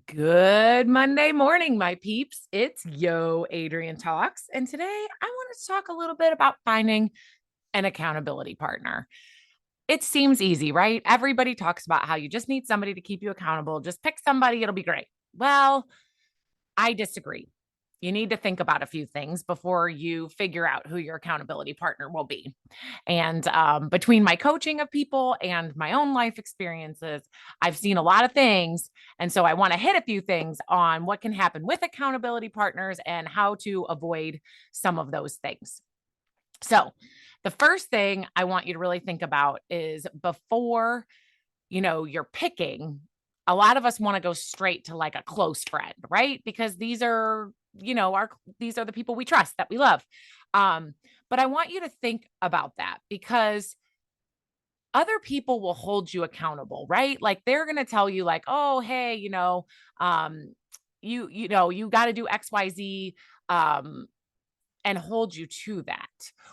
Good Monday morning, my peeps. It's Adrienne Talks. And today I want to talk a little bit about finding an accountability partner. It seems easy, right? Everybody talks about how you just need somebody to keep you accountable. Just pick somebody, it'll be great. Well, I disagree. You need to think about a few things before you figure out who your accountability partner will be. And between my coaching of people and my own life experiences, I've seen a lot of things. And so I want to hit a few things on what can happen with accountability partners and how to avoid some of those things. So, the first thing I want you to really think about is before you're picking, a lot of us want to go straight to like a close friend, right? Because these are, these are the people we trust that we love. Um, but I want you to think about that because other people will hold you accountable, right? Like they're going to tell you like, "Oh, hey, um you got to do XYZ um and hold you to that."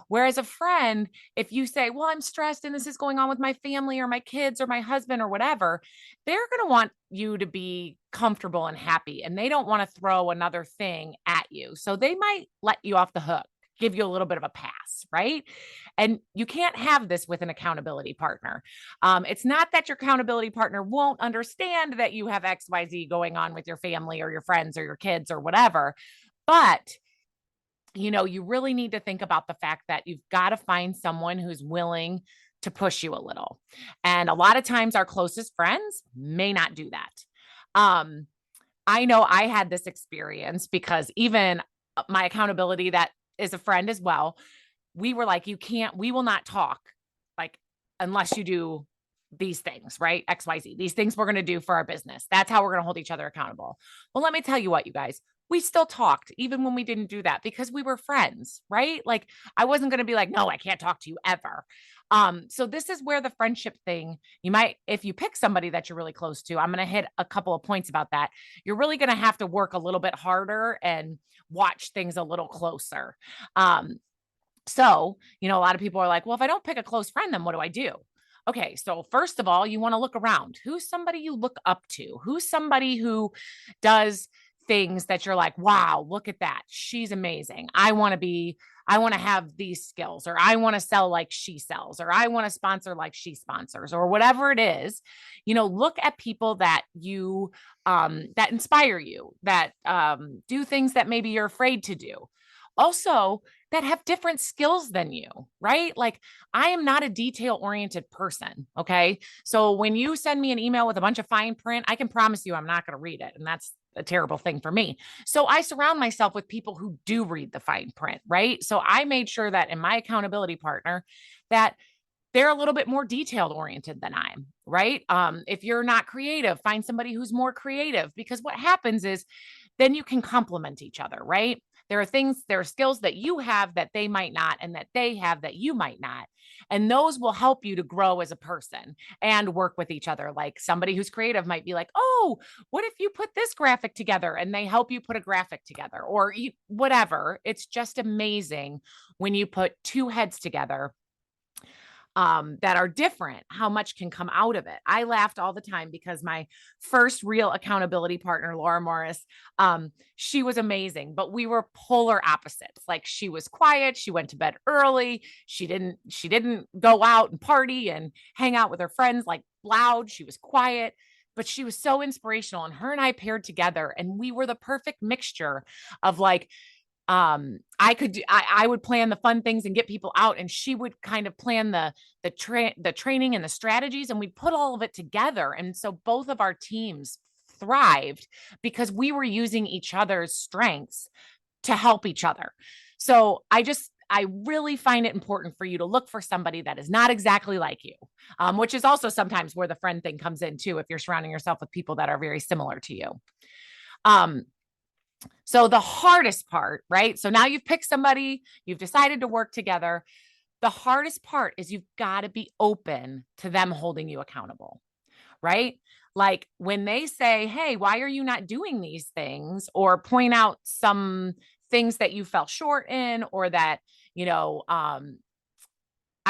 Whereas a friend, if you say, "Well, I'm stressed and this is going on with my family or my kids or my husband or whatever," they're going to want you to be comfortable and happy. And they don't want to throw another thing at you. So they might let you off the hook, give you a little bit of a pass, right? And you can't have this with an accountability partner. It's not that your accountability partner won't understand that you have XYZ going on with your family or your friends or your kids or whatever. But you really need to think about the fact that you've got to find someone who's willing to push you a little. And a lot of times our closest friends may not do that. Um, I know I had this experience because even my accountability that is a friend as well, we were like, we will not talk like unless you do these things, right? XYZ, these things we're going to do for our business. That's how we're going to hold each other accountable. Well, let me tell you what, you guys, we still talked even when we didn't do that because we were friends, right? Like I wasn't going to be like, no, I can't talk to you ever. So this is where the friendship thing, you might, if you pick somebody that you're really close to, I'm going to hit a couple of points about that. You're really going to have to work a little bit harder and watch things a little closer. A lot of people are like, well, if I don't pick a close friend, then what do I do? Okay, so first of all, you want to look around. Who's somebody you look up to? Who's somebody who does things that you're like, wow, look at that. She's amazing. I want to have these skills, or I want to sell like she sells, or I want to sponsor like she sponsors, or whatever it is. Look at people that that inspire you, that do things that maybe you're afraid to do. Also, that have different skills than you, right? Like I am not a detail oriented person. Okay. So when you send me an email with a bunch of fine print, I can promise you I'm not going to read it. And that's a terrible thing for me. So I surround myself with people who do read the fine print, right? So I made sure that in my accountability partner that they're a little bit more detailed oriented than I am, right? If you're not creative, find somebody who's more creative because what happens is then you can complement each other, right? There are skills that you have that they might not, and that they have that you might not. And those will help you to grow as a person and work with each other. Like somebody who's creative might be like, oh, what if you put this graphic together? And they help you put a graphic together or whatever. It's just amazing when you put two heads together that are different, how much can come out of it. I laughed all the time because my first real accountability partner, Laura Morris, she was amazing, but we were polar opposites. Like she was quiet, she went to bed early, she didn't go out and party and hang out with her friends like loud. She was quiet, but she was so inspirational. And her and I paired together, and we were the perfect mixture of like I would plan the fun things and get people out, and she would kind of plan the training and the strategies, and we'd put all of it together. And so both of our teams thrived because we were using each other's strengths to help each other. So I really find it important for you to look for somebody that is not exactly like you, which is also sometimes where the friend thing comes in too, if you're surrounding yourself with people that are very similar to you. Um, so the hardest part, right? So now you've picked somebody, you've decided to work together. The hardest part is you've got to be open to them holding you accountable, right? Like when they say, hey, why are you not doing these things? Or point out some things that you fell short in, or that, I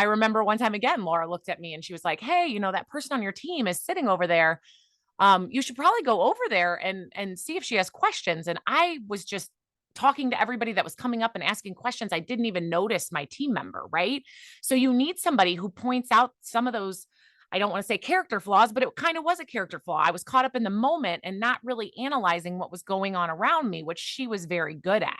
remember one time again, Laura looked at me and she was like, hey, that person on your team is sitting over there you should probably go over there and see if she has questions. And I was just talking to everybody that was coming up and asking questions. I didn't even notice my team member, right? So you need somebody who points out some of those, I don't want to say character flaws, but it kind of was a character flaw. I was caught up in the moment and not really analyzing what was going on around me, which she was very good at.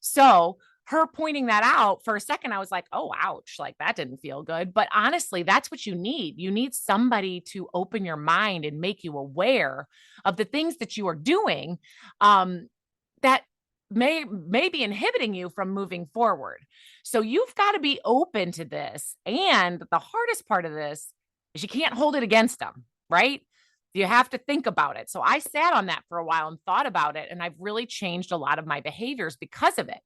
So her pointing that out, for a second, I was like, oh, ouch, like that didn't feel good. But honestly, that's what you need. You need somebody to open your mind and make you aware of the things that you are doing that may be inhibiting you from moving forward. So you've got to be open to this. And the hardest part of this is you can't hold it against them, right? You have to think about it. So I sat on that for a while and thought about it. And I've really changed a lot of my behaviors because of it.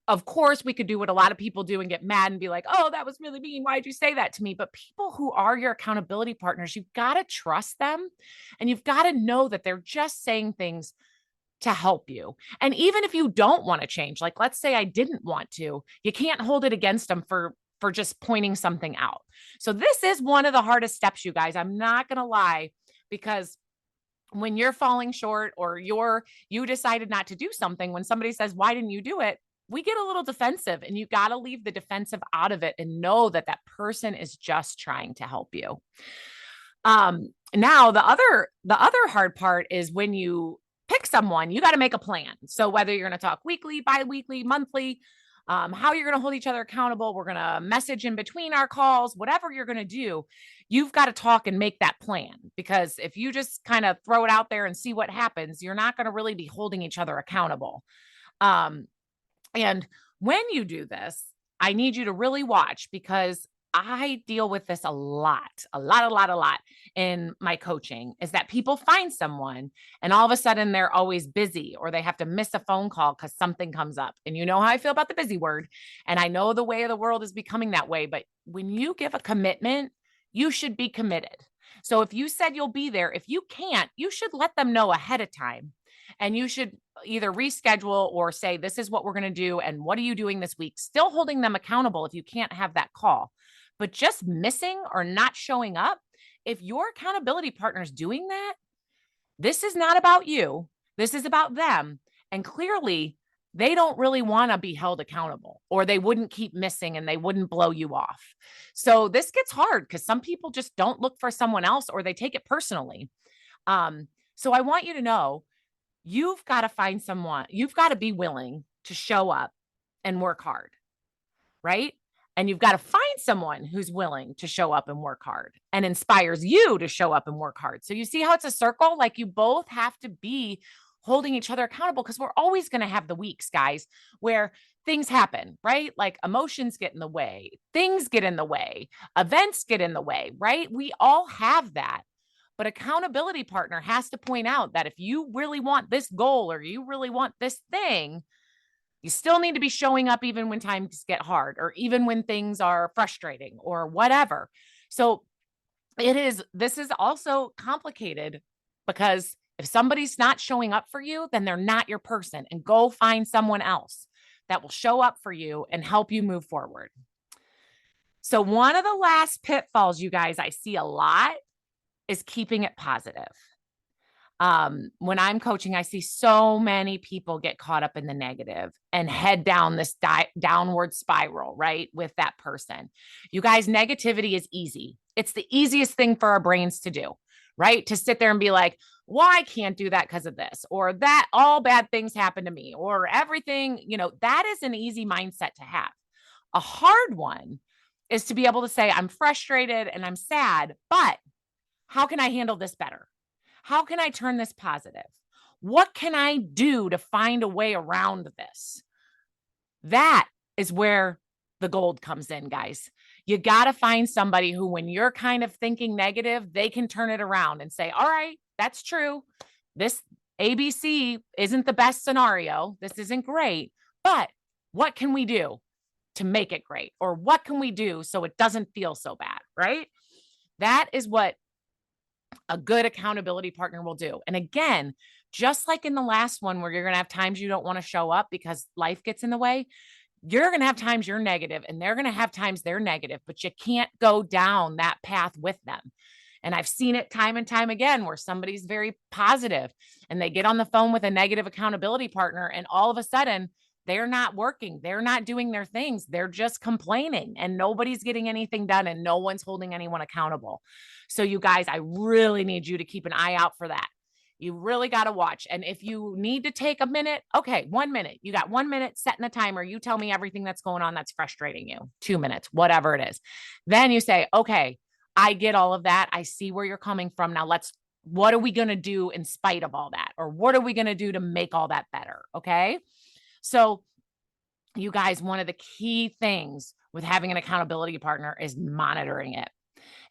Of course, we could do what a lot of people do and get mad and be like, oh, that was really mean. Why'd you say that to me? But people who are your accountability partners, you've got to trust them. And you've got to know that they're just saying things to help you. And even if you don't want to change, like let's say I didn't want to, you can't hold it against them for just pointing something out. So this is one of the hardest steps, you guys. I'm not going to lie, because when you're falling short or you decided not to do something, when somebody says, why didn't you do it? We get a little defensive, and you got to leave the defensive out of it and know that that person is just trying to help you. Now the other hard part is when you pick someone, you got to make a plan. So whether you're going to talk weekly, bi-weekly, monthly, how you're going to hold each other accountable, we're going to message in between our calls, whatever you're going to do, you've got to talk and make that plan. Because if you just kind of throw it out there and see what happens, you're not going to really be holding each other accountable. And when you do this, I need you to really watch, because I deal with this a lot in my coaching, is that people find someone and all of a sudden they're always busy, or they have to miss a phone call because something comes up. And you know how I feel about the busy word. And I know the way of the world is becoming that way. But when you give a commitment, you should be committed. So if you said you'll be there, if you can't, you should let them know ahead of time. And you should either reschedule or say, this is what we're going to do. And what are you doing this week? Still holding them accountable if you can't have that call. But just missing or not showing up, if your accountability partner is doing that, this is not about you. This is about them. And clearly, they don't really want to be held accountable, or they wouldn't keep missing and they wouldn't blow you off. So this gets hard because some people just don't look for someone else, or they take it personally. So I want you to know, you've got to find someone, you've got to be willing to show up and work hard, right? And you've got to find someone who's willing to show up and work hard and inspires you to show up and work hard. So you see how it's a circle? Like you both have to be holding each other accountable, because we're always going to have the weeks, guys, where things happen, right? Like emotions get in the way, things get in the way, events get in the way, right? We all have that. But accountability partner has to point out that if you really want this goal or you really want this thing, you still need to be showing up even when times get hard, or even when things are frustrating or whatever. So this is also complicated, because if somebody's not showing up for you, then they're not your person, and go find someone else that will show up for you and help you move forward. So one of the last pitfalls, you guys, I see a lot is keeping it positive. When I'm coaching, I see so many people get caught up in the negative and head down this downward spiral, right? With that person. You guys, negativity is easy. It's the easiest thing for our brains to do, right? To sit there and be like, well, I can't do that because of this, or that all bad things happen to me, or everything, that is an easy mindset to have. A hard one is to be able to say, I'm frustrated and I'm sad, but how can I handle this better? How can I turn this positive? What can I do to find a way around this? That is where the gold comes in, guys. You got to find somebody who, when you're kind of thinking negative, they can turn it around and say, all right, that's true. This ABC isn't the best scenario. This isn't great, but what can we do to make it great? Or what can we do so it doesn't feel so bad, right? That is what a good accountability partner will do. And again, just like in the last one, where you're going to have times you don't want to show up because life gets in the way, you're going to have times you're negative and they're going to have times they're negative, but you can't go down that path with them. And I've seen it time and time again where somebody's very positive and they get on the phone with a negative accountability partner, and all of a sudden they're not working. They're not doing their things. They're just complaining and nobody's getting anything done and no one's holding anyone accountable. So you guys, I really need you to keep an eye out for that. You really got to watch. And if you need to take a minute, okay, 1 minute, you got 1 minute, setting a timer. You tell me everything that's going on that's frustrating you, 2 minutes, whatever it is. Then you say, okay, I get all of that. I see where you're coming from. Now what are we going to do in spite of all that? Or what are we going to do to make all that better? Okay. So you guys, one of the key things with having an accountability partner is monitoring it.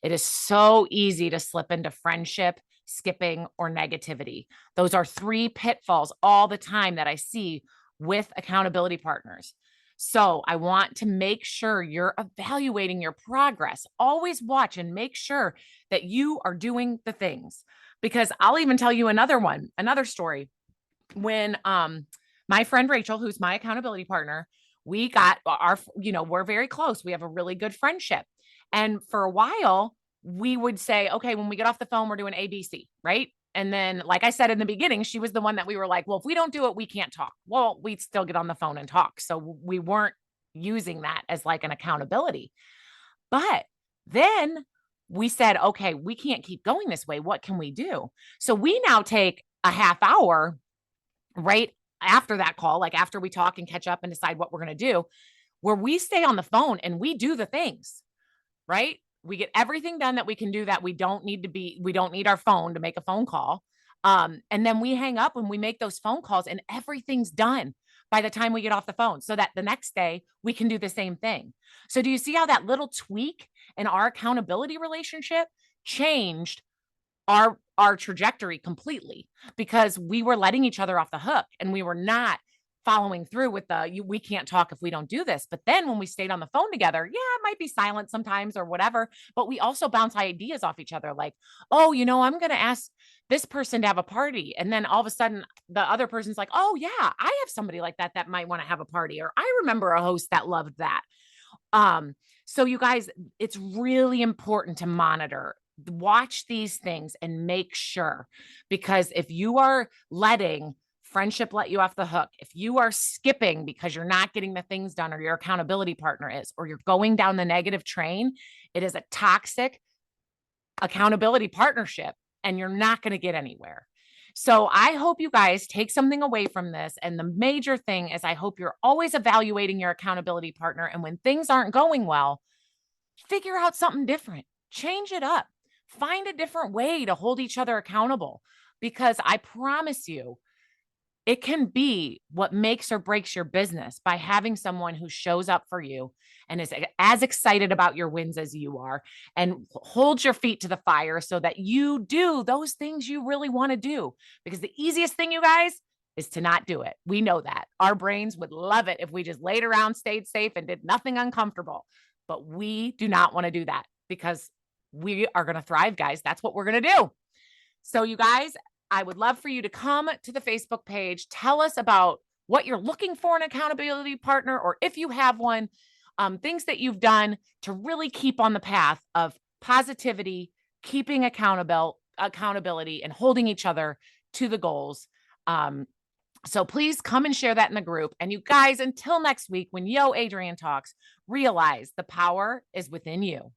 It is so easy to slip into friendship, skipping, or negativity. Those are 3 pitfalls all the time that I see with accountability partners. So I want to make sure you're evaluating your progress. Always watch and make sure that you are doing the things, because I'll even tell you another story. When my friend Rachel, who's my accountability partner, we got we're very close. We have a really good friendship. And for a while, we would say, okay, when we get off the phone, we're doing ABC, right? And then, like I said in the beginning, she was the one that we were like, well, if we don't do it, we can't talk. Well, we'd still get on the phone and talk. So we weren't using that as like an accountability. But then we said, okay, we can't keep going this way. What can we do? So we now take a half hour right after that call, like after we talk and catch up and decide what we're going to do, where we stay on the phone and we do the things, right? We get everything done that we can do that we don't need our phone to make a phone call. And then we hang up and we make those phone calls and everything's done by the time we get off the phone, so that the next day we can do the same thing. So do you see how that little tweak in our accountability relationship changed our trajectory completely, because we were letting each other off the hook and we were not following through with we can't talk if we don't do this. But then when we stayed on the phone together, yeah, it might be silent sometimes or whatever, but we also bounce ideas off each other. Like, oh, I'm going to ask this person to have a party. And then all of a sudden the other person's like, oh yeah, I have somebody like that might want to have a party. Or I remember a host that loved that. So you guys, it's really important to watch these things and make sure, because if you are letting friendship let you off the hook, if you are skipping because you're not getting the things done, or your accountability partner is, or you're going down the negative train, it is a toxic accountability partnership and you're not going to get anywhere. So I hope you guys take something away from this. And the major thing is, I hope you're always evaluating your accountability partner. And when things aren't going well, figure out something different, change it up. Find a different way to hold each other accountable, because I promise you, it can be what makes or breaks your business by having someone who shows up for you and is as excited about your wins as you are, and holds your feet to the fire so that you do those things you really want to do. Because the easiest thing, you guys, is to not do it. We know that. Our brains would love it if we just laid around, stayed safe, and did nothing uncomfortable. But we do not want to do that, because we are going to thrive, guys. That's what we're going to do. So you guys, I would love for you to come to the Facebook page. Tell us about what you're looking for in an accountability partner, or if you have one, things that you've done to really keep on the path of positivity, keeping accountability, and holding each other to the goals. So please come and share that in the group. And you guys, until next week, when Adrienne talks, realize the power is within you.